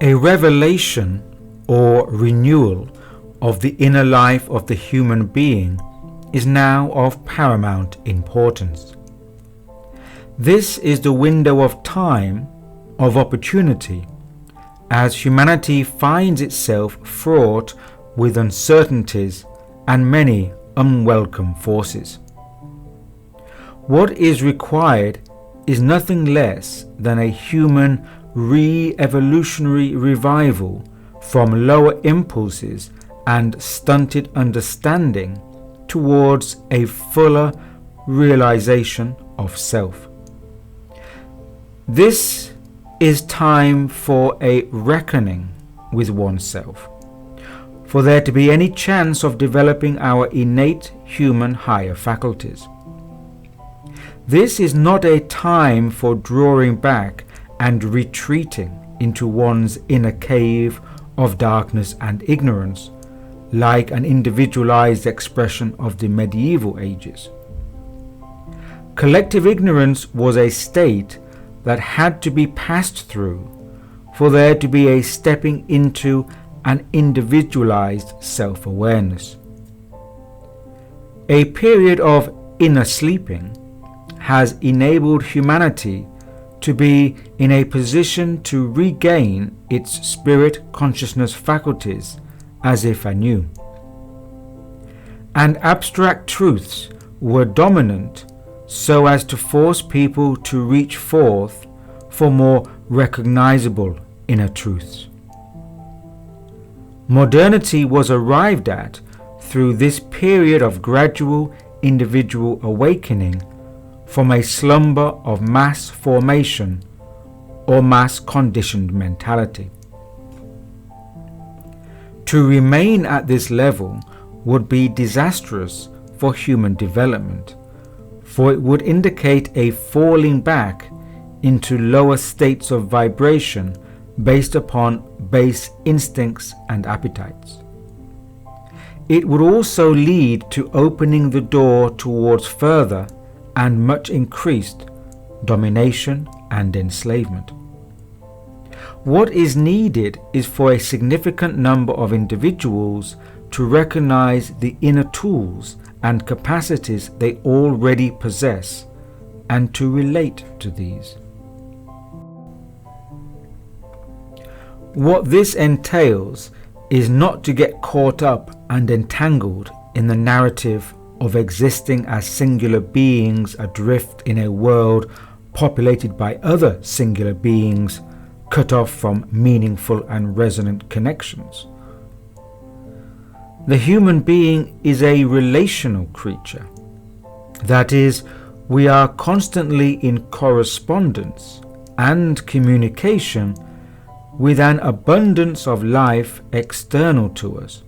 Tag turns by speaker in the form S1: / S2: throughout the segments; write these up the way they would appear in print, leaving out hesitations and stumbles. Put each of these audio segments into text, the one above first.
S1: A revelation or renewal of the inner life of the human being is now of paramount importance. This is the window of time, of opportunity, as humanity finds itself fraught with uncertainties and many unwelcome forces. What is required is nothing less than a human re-evolutionary revival from lower impulses and stunted understanding towards a fuller realization of self. This is time for a reckoning with oneself, for there to be any chance of developing our innate human higher faculties. This is not a time for drawing back and retreating into one's inner cave of darkness and ignorance, like an individualized expression of the medieval ages. Collective ignorance was a state that had to be passed through for there to be a stepping into an individualized self-awareness. A period of inner sleeping has enabled humanity to be in a position to regain its spirit consciousness faculties as if anew. And abstract truths were dominant so as to force people to reach forth for more recognizable inner truths. Modernity was arrived at through this period of gradual individual awakening from a slumber of mass formation or mass conditioned mentality. To remain at this level would be disastrous for human development, for it would indicate a falling back into lower states of vibration based upon base instincts and appetites. It would also lead to opening the door towards further and much increased domination and enslavement. What is needed is for a significant number of individuals to recognize the inner tools and capacities they already possess and to relate to these. What this entails is not to get caught up and entangled in the narrative of existing as singular beings adrift in a world populated by other singular beings cut off from meaningful and resonant connections. The human being is a relational creature. That is, we are constantly in correspondence and communication with an abundance of life external to us.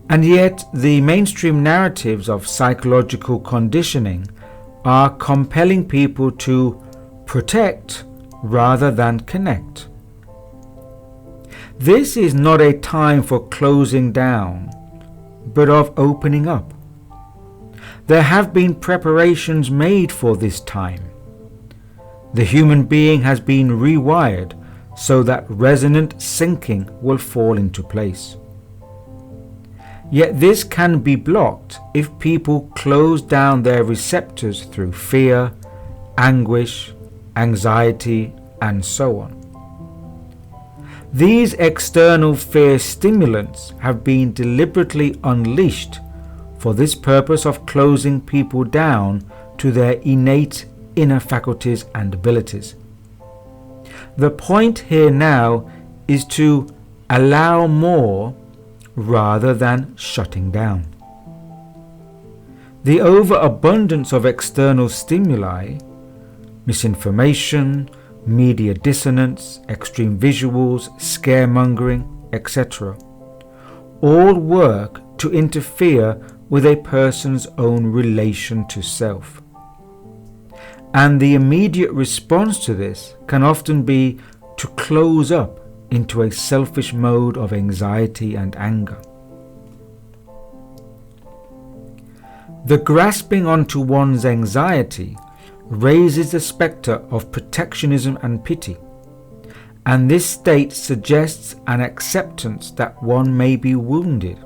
S1: And yet the mainstream narratives of psychological conditioning are compelling people to protect rather than connect. This is not a time for closing down, but of opening up. There have been preparations made for this time. The human being has been rewired so that resonant syncing will fall into place. Yet this can be blocked if people close down their receptors through fear, anguish, anxiety, and so on. These external fear stimulants have been deliberately unleashed for this purpose of closing people down to their innate inner faculties and abilities. The point here now is to allow more rather than shutting down. The overabundance of external stimuli, misinformation, media dissonance, extreme visuals, scaremongering, etc., all work to interfere with a person's own relation to self. And the immediate response to this can often be to close up into a selfish mode of anxiety and anger. The grasping onto one's anxiety raises the spectre of protectionism and pity, and this state suggests an acceptance that one may be wounded.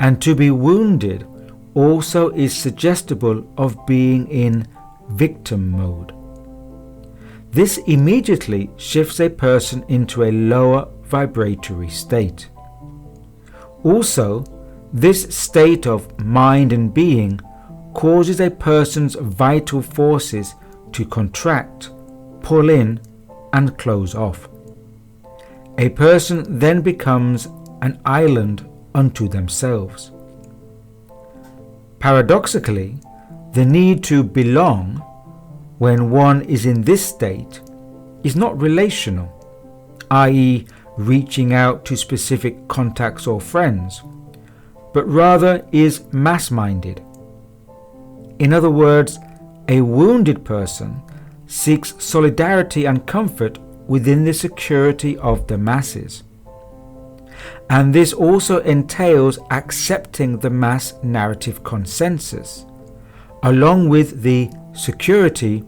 S1: And to be wounded also is suggestible of being in victim mode. This immediately shifts a person into a lower vibratory state. Also, this state of mind and being causes a person's vital forces to contract, pull in, and close off. A person then becomes an island unto themselves. Paradoxically, the need to belong when one is in this state is not relational, i.e., reaching out to specific contacts or friends, but rather is mass-minded. In other words, a wounded person seeks solidarity and comfort within the security of the masses. And this also entails accepting the mass narrative consensus, along with the security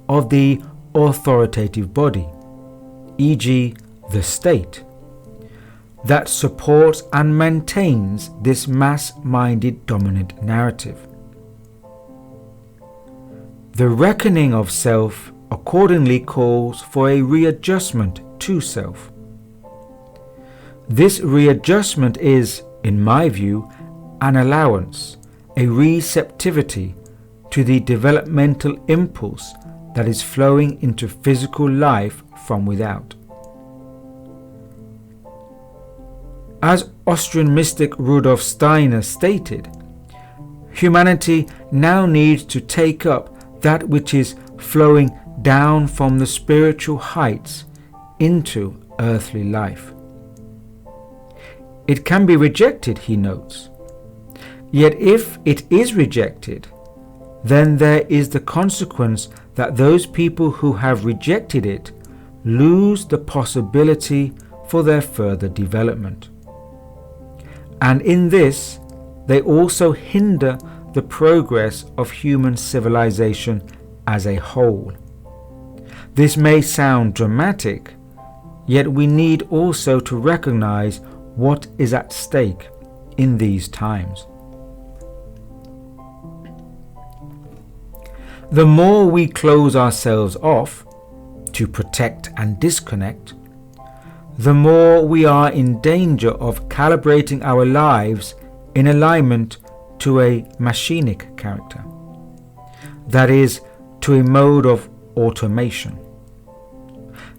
S1: of the authoritative body, e.g., the state, that supports and maintains this mass-minded dominant narrative. The reckoning of self accordingly calls for a readjustment to self. This readjustment is, in my view, an allowance, a receptivity to the developmental impulse that is flowing into physical life from without. As Austrian mystic Rudolf Steiner stated, humanity now needs to take up that which is flowing down from the spiritual heights into earthly life. It can be rejected, he notes. Yet if it is rejected, then there is the consequence that those people who have rejected it lose the possibility for their further development. And in this, they also hinder the progress of human civilization as a whole. This may sound dramatic, yet we need also to recognize what is at stake in these times. The more we close ourselves off to protect and disconnect, the more we are in danger of calibrating our lives in alignment to a machinic character, that is, to a mode of automation.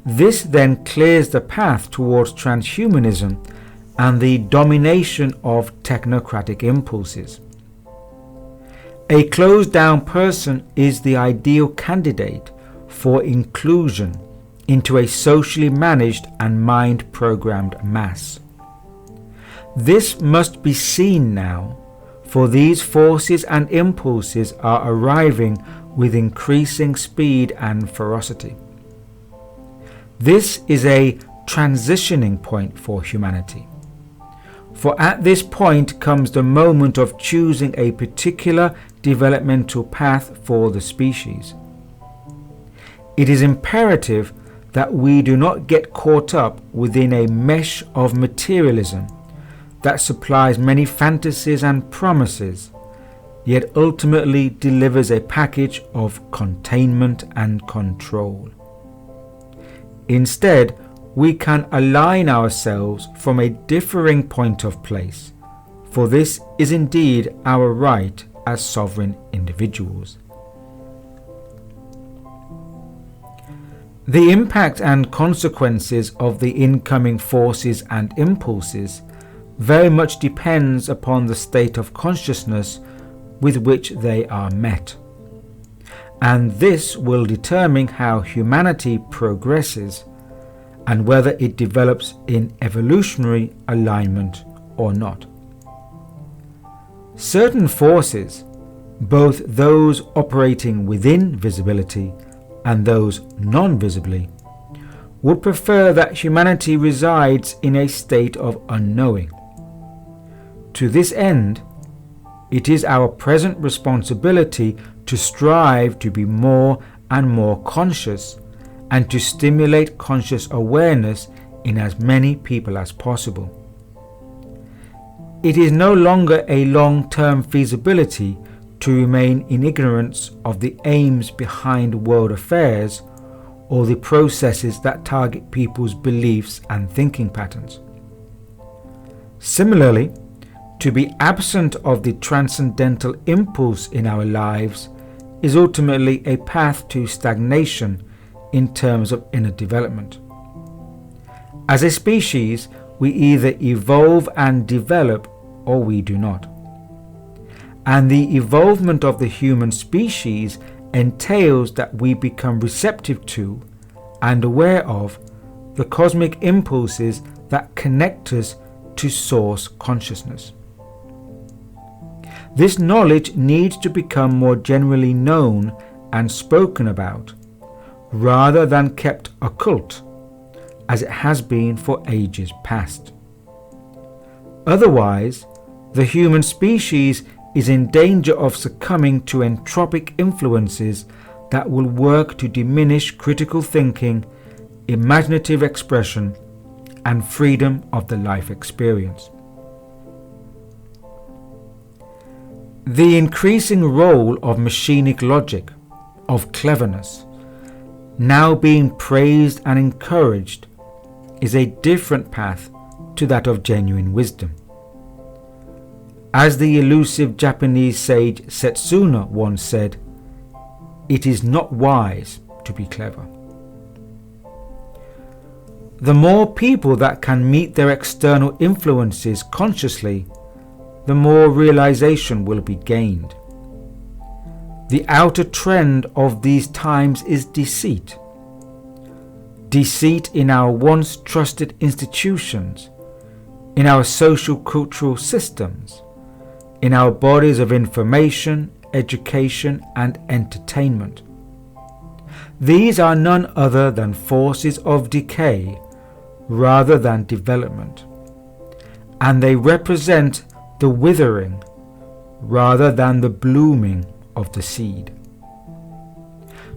S1: This then clears the path towards transhumanism and the domination of technocratic impulses. A closed-down person is the ideal candidate for inclusion into a socially managed and mind-programmed mass. This must be seen now, for these forces and impulses are arriving with increasing speed and ferocity. This is a transitioning point for humanity. For at this point comes the moment of choosing a particular developmental path for the species. It is imperative that we do not get caught up within a mesh of materialism that supplies many fantasies and promises, yet ultimately delivers a package of containment and control. Instead, we can align ourselves from a differing point of place, for this is indeed our right as sovereign individuals. The impact and consequences of the incoming forces and impulses very much depends upon the state of consciousness with which they are met. And this will determine how humanity progresses and whether it develops in evolutionary alignment or not. Certain forces, both those operating within visibility and those non-visibly, would prefer that humanity resides in a state of unknowing. To this end, it is our present responsibility to strive to be more and more conscious and to stimulate conscious awareness in as many people as possible. It is no longer a long-term feasibility to remain in ignorance of the aims behind world affairs or the processes that target people's beliefs and thinking patterns. Similarly, to be absent of the transcendental impulse in our lives is ultimately a path to stagnation in terms of inner development. As a species, we either evolve and develop or we do not. And the evolvement of the human species entails that we become receptive to and aware of the cosmic impulses that connect us to source consciousness. This knowledge needs to become more generally known and spoken about, rather than kept occult, as it has been for ages past. Otherwise, the human species is in danger of succumbing to entropic influences that will work to diminish critical thinking, imaginative expression, and freedom of the life experience. The increasing role of machinic logic, of cleverness, now being praised and encouraged, is a different path to that of genuine wisdom. As the elusive Japanese sage Setsuna once said, "It is not wise to be clever." The more people that can meet their external influences consciously, the more realization will be gained. The outer trend of these times is deceit. Deceit in our once trusted institutions, in our social cultural systems, in our bodies of information, education, and entertainment. These are none other than forces of decay rather than development, and they represent the withering rather than the blooming of the seed.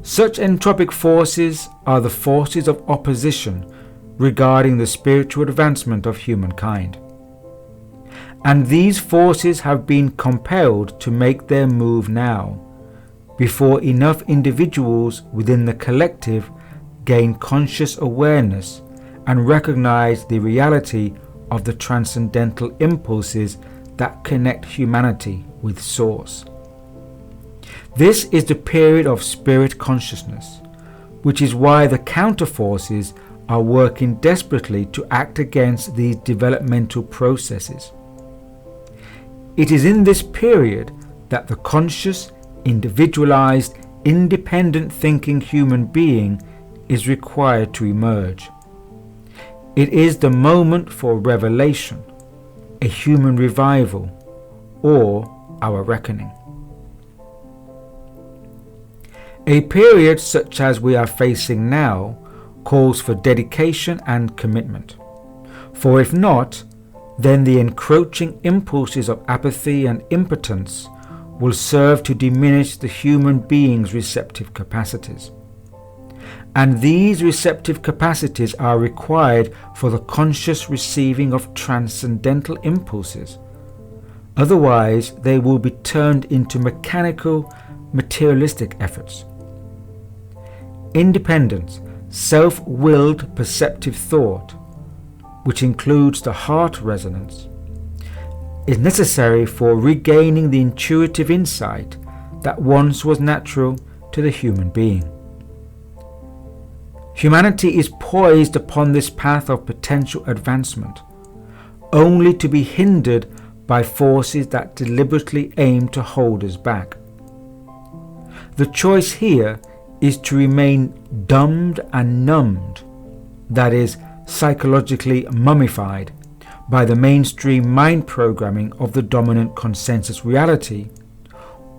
S1: Such entropic forces are the forces of opposition regarding the spiritual advancement of humankind. And these forces have been compelled to make their move now, before enough individuals within the collective gain conscious awareness and recognize the reality of the transcendental impulses that connect humanity with Source. This is the period of spirit consciousness, which is why the counter forces are working desperately to act against these developmental processes. It is in this period that the conscious, individualized, independent thinking human being is required to emerge. It is the moment for revelation, a human revival, or our reckoning. A period such as we are facing now calls for dedication and commitment, for if not, then the encroaching impulses of apathy and impotence will serve to diminish the human being's receptive capacities. And these receptive capacities are required for the conscious receiving of transcendental impulses. Otherwise, they will be turned into mechanical, materialistic efforts. Independent, self-willed perceptive thought, which includes the heart resonance, is necessary for regaining the intuitive insight that once was natural to the human being. Humanity is poised upon this path of potential advancement, only to be hindered by forces that deliberately aim to hold us back. The choice here is to remain dumbed and numbed, that is, psychologically mummified by the mainstream mind programming of the dominant consensus reality,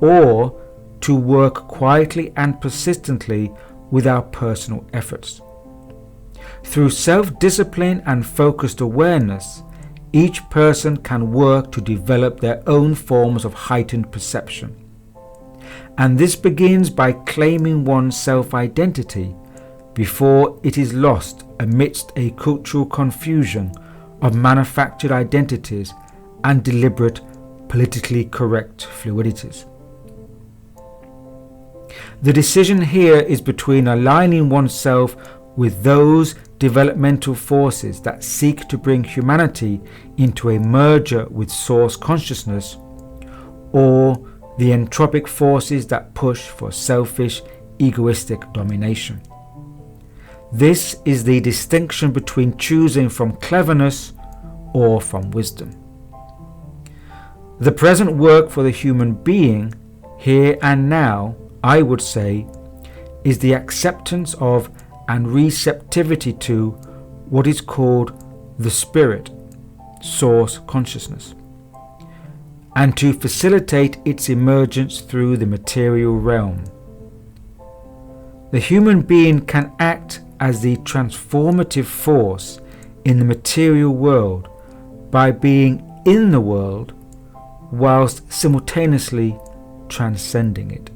S1: or to work quietly and persistently with our personal efforts. Through self-discipline and focused awareness, each person can work to develop their own forms of heightened perception. And this begins by claiming one's self-identity before it is lost amidst a cultural confusion of manufactured identities and deliberate politically correct fluidities. The decision here is between aligning oneself with those developmental forces that seek to bring humanity into a merger with source consciousness, or the entropic forces that push for selfish, egoistic domination. This is the distinction between choosing from cleverness or from wisdom. The present work for the human being, here and now, I would say, is the acceptance of and receptivity to what is called the spirit, source consciousness, and to facilitate its emergence through the material realm. The human being can act as the transformative force in the material world by being in the world whilst simultaneously transcending it.